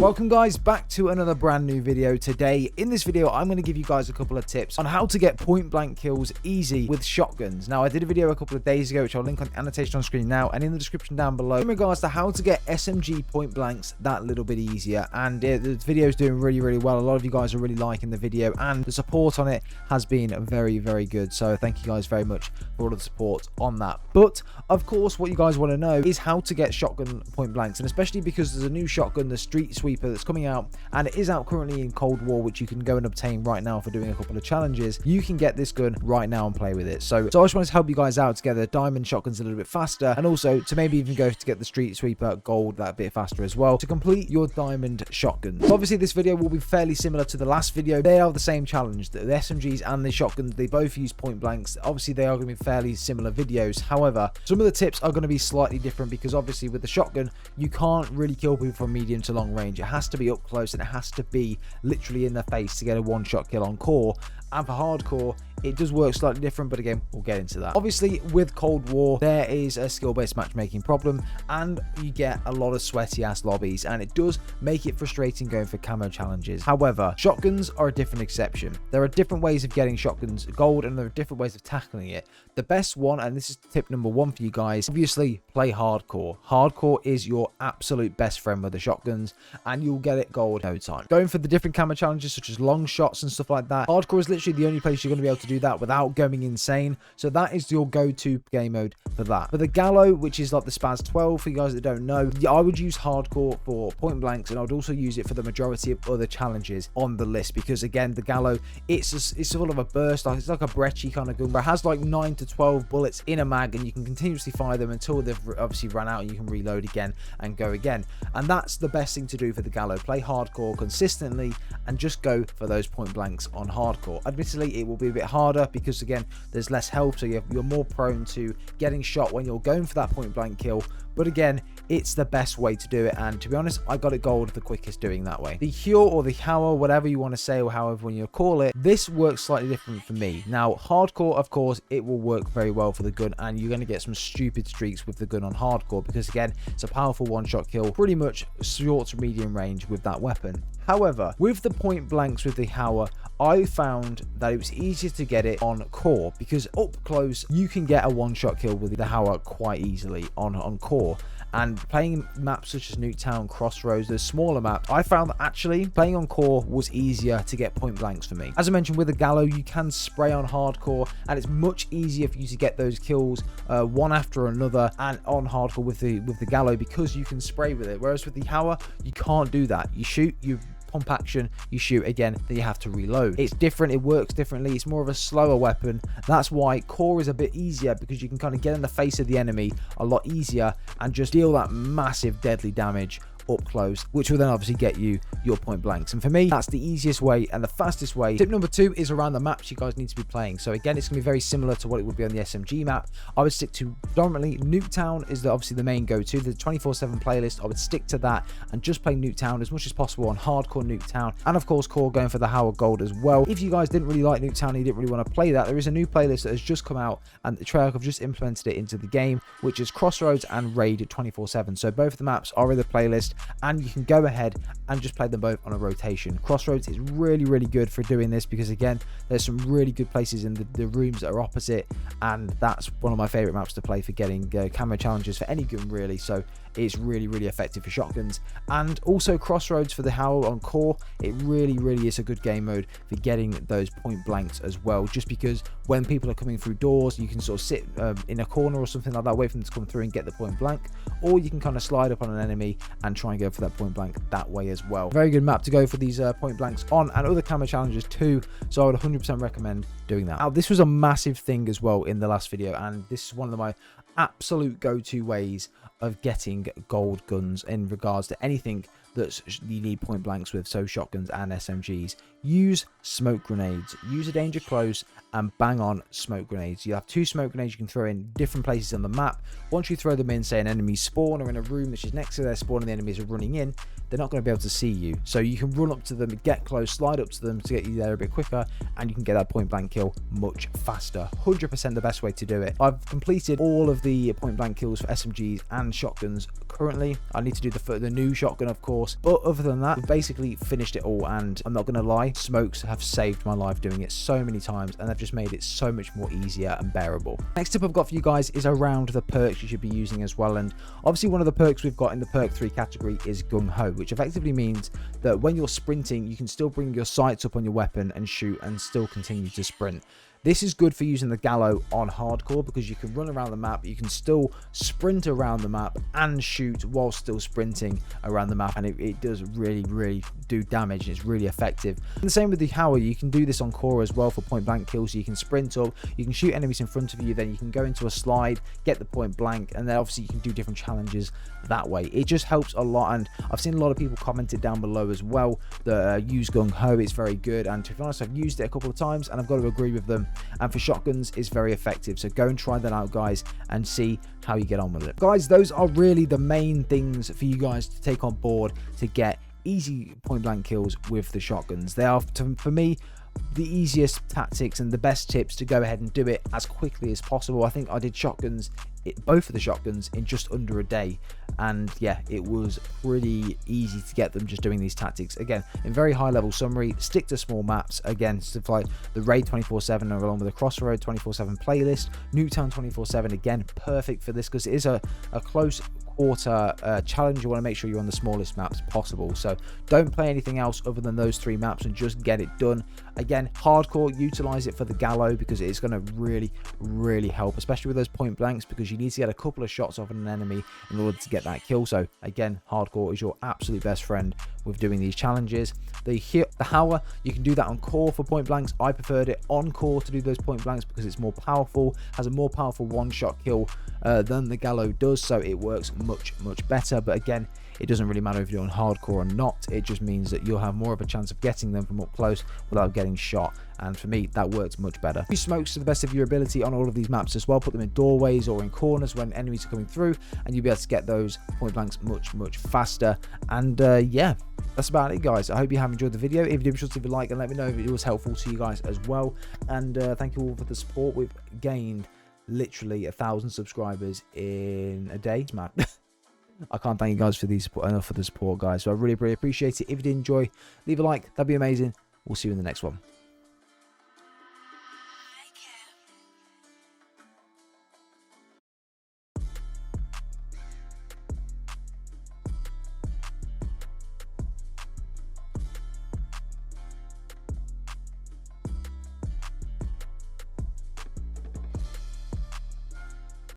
Welcome guys back to another brand new video. Today in this video I'm going to give you guys a couple of tips on how to get point blank kills easy with shotguns. Now I did a video a couple of days ago which I'll link on the annotation on screen now and in the description down below in regards to how to get SMG point blanks that little bit easier, and the video is doing really well. A lot of you guys are really liking the video and the support on it has been very good, so thank you guys very much for all of the support on that. But of course what you guys want to know is how to get shotgun point blanks, and especially because there's a new shotgun, the Street Sweeper, that's coming out, and it is out currently in Cold War, which you can go and obtain right now for doing a couple of challenges. You can get this gun right now and play with it. So I just wanted to help you guys out to get the diamond shotguns a little bit faster, and also to maybe even go to get the Street Sweeper gold that bit faster as well to complete your diamond shotguns. So obviously this video will be fairly similar to the last video. They are the same challenge. The SMGs and the shotguns, they both use point blanks. Obviously they are going to be fairly similar videos. However, some of the tips are going to be slightly different because obviously with the shotgun you can't really kill people from medium to long range. It has to be up close and it has to be literally in the face to get a one-shot kill on core. And for hardcore it does work slightly different, but again we'll get into that. Obviously with Cold War there is a skill-based matchmaking problem and you get a lot of sweaty ass lobbies, and it does make it frustrating going for camo challenges. However, shotguns are a different exception. There are different ways of getting shotguns gold and there are different ways of tackling it. The best one, and this is tip number one for you guys, obviously play hardcore. Hardcore is your absolute best friend with the shotguns and you'll get it gold in no time. Going for the different camo challenges such as long shots and stuff like that, hardcore is literally the only place you're going to be able to do that without going insane. So that is your go-to game mode for that. For the Gallo, which is like the Spaz 12 for you guys that don't know, I would use hardcore for point blanks, and I would also use it for the majority of other challenges on the list, because again the Gallo, it's sort of a burst, it's like a Brecci kind of gun where it has like 9 to 12 bullets in a mag and you can continuously fire them until they've obviously run out and you can reload again and go again. And that's the best thing to do for the Gallo. Play hardcore consistently and just go for those point blanks on hardcore. Admittedly it will be a bit harder because again there's less health, so you're more prone to getting shot when you're going for that point blank kill, but again it's the best way to do it, and to be honest I got it gold the quickest doing that way. The Hure or the Hour, whatever you want to say or however you call it, this works slightly different for me. Now hardcore, of course it will work very well for the gun and you're going to get some stupid streaks with the gun on hardcore because again it's a powerful one-shot kill, pretty much short to medium range with that weapon. However, with the point blanks with the Hour, I found that it was easier to get it on core because up close you can get a one-shot kill with the Hour quite easily on core. And playing maps such as Nuketown, Crossroads, those smaller maps, I found that actually playing on core was easier to get point blanks for me. As I mentioned with the Gallo, you can spray on hardcore and it's much easier for you to get those kills one after another and on hardcore with the Gallo because you can spray with it. Whereas with the Hour, you can't do that. You shoot, you pump action, you shoot again, then you have to reload. It's different, it works differently, it's more of a slower weapon. That's why core is a bit easier because you can kind of get in the face of the enemy a lot easier and just deal that massive deadly damage up close, which will then obviously get you your point blanks. And for me that's the easiest way and the fastest way. Tip number two is around the maps you guys need to be playing. So again it's going to be very similar to what it would be on the SMG map. I would stick to predominantly Nuketown is obviously the main go-to, the 24/7 playlist. I would stick to that and just play Nuketown as much as possible on hardcore Nuketown, and of course core going for the Howard Gold as well. If you guys didn't really like Nuketown and you didn't really want to play that, there is a new playlist that has just come out and the Treyarch have just implemented it into the game, which is Crossroads and Raid 24/7. So both of the maps are in the playlist and you can go ahead and just play them both on a rotation. Crossroads is really good for doing this because again there's some really good places in the rooms that are opposite, and that's one of my favorite maps to play for getting camo challenges for any gun really. So it's really effective for shotguns. And also Crossroads for the Howl on core, it really is a good game mode for getting those point blanks as well, just because when people are coming through doors you can sort of sit in a corner or something like that, wait for them to come through and get the point blank, or you can kind of slide up on an enemy and try and go for that point blank that way as well. Very good map to go for these point blanks on, and other camo challenges too, so I would 100% recommend doing that. Now this was a massive thing as well in the last video, and this is one of my absolute go-to ways of getting gold guns in regards to anything that you need point blanks with, so shotguns and SMGs. Use smoke grenades. Use a danger close and bang on smoke grenades. You have 2 smoke grenades you can throw in different places on the map. Once you throw them in, say an enemy spawn or in a room which is next to their spawn and the enemies are running in, they're not going to be able to see you. So you can run up to them, get close, slide up to them to get you there a bit quicker, and you can get that point blank kill much faster. 100% the best way to do it. I've completed all of the point blank kills for SMGs and shotguns currently. I need to do the new shotgun, of course, but other than that, I've basically finished it all, and I'm not going to lie, smokes have saved my life doing it so many times, and they've just made it so much more easier and bearable. Next tip I've got for you guys is around the perks you should be using as well, and obviously one of the perks we've got in the perk 3 category is Gung-Ho, which effectively means that when you're sprinting, you can still bring your sights up on your weapon and shoot and still continue to sprint. This is good for using the Gallo on hardcore because you can run around the map, you can still sprint around the map and shoot while still sprinting around the map, and it does really do damage, and it's really effective. And the same with the Howler, you can do this on core as well for point blank kills. So you can sprint up, you can shoot enemies in front of you, then you can go into a slide, get the point blank, and then obviously you can do different challenges that way. It just helps a lot, and I've seen a lot of people comment it down below as well that use Gung-Ho. It's very good, and to be honest, I've used it a couple of times and I've got to agree with them. And for shotguns, it's very effective. So go and try that out, guys, and see how you get on with it. Guys, those are really the main things for you guys to take on board to get easy point blank kills with the shotguns. They are, for me, the easiest tactics and the best tips to go ahead and do it as quickly as possible. I think I did shotguns, both of the shotguns, in just under a day, and yeah, it was pretty easy to get them just doing these tactics. Again, in very high level summary, stick to small maps. Again, stuff like the Raid 24/7 along with the Crossroad 24/7 playlist, Nuketown 24/7, again, perfect for this because it is a close quarter challenge. You want to make sure you're on the smallest maps possible, so don't play anything else other than those 3 maps and just get it done. Again, hardcore, utilize it for the Gallo because it's going to really help, especially with those point blanks, because you need to get a couple of shots off an enemy in order to get that kill. So again, hardcore is your absolute best friend with doing these challenges. The Howler, you can do that on core for point blanks. I preferred it on core to do those point blanks because it's more powerful, has a more powerful one-shot kill than the Gallo does, so it works much better. But again, it doesn't really matter if you're on hardcore or not. It just means that you'll have more of a chance of getting them from up close without getting shot, and for me that works much better. Use smokes to the best of your ability on all of these maps as well. Put them in doorways or in corners when enemies are coming through, and you'll be able to get those point blanks much faster. And yeah, that's about it, guys. I hope you have enjoyed the video. If you did, be sure to leave a like and let me know if it was helpful to you guys as well. And thank you all for the support. We've gained literally 1,000 subscribers in a day. It's mad. I can't thank you guys for enough for the support, guys. So I really appreciate it. If you did enjoy, leave a like. That'd be amazing. We'll see you in the next one.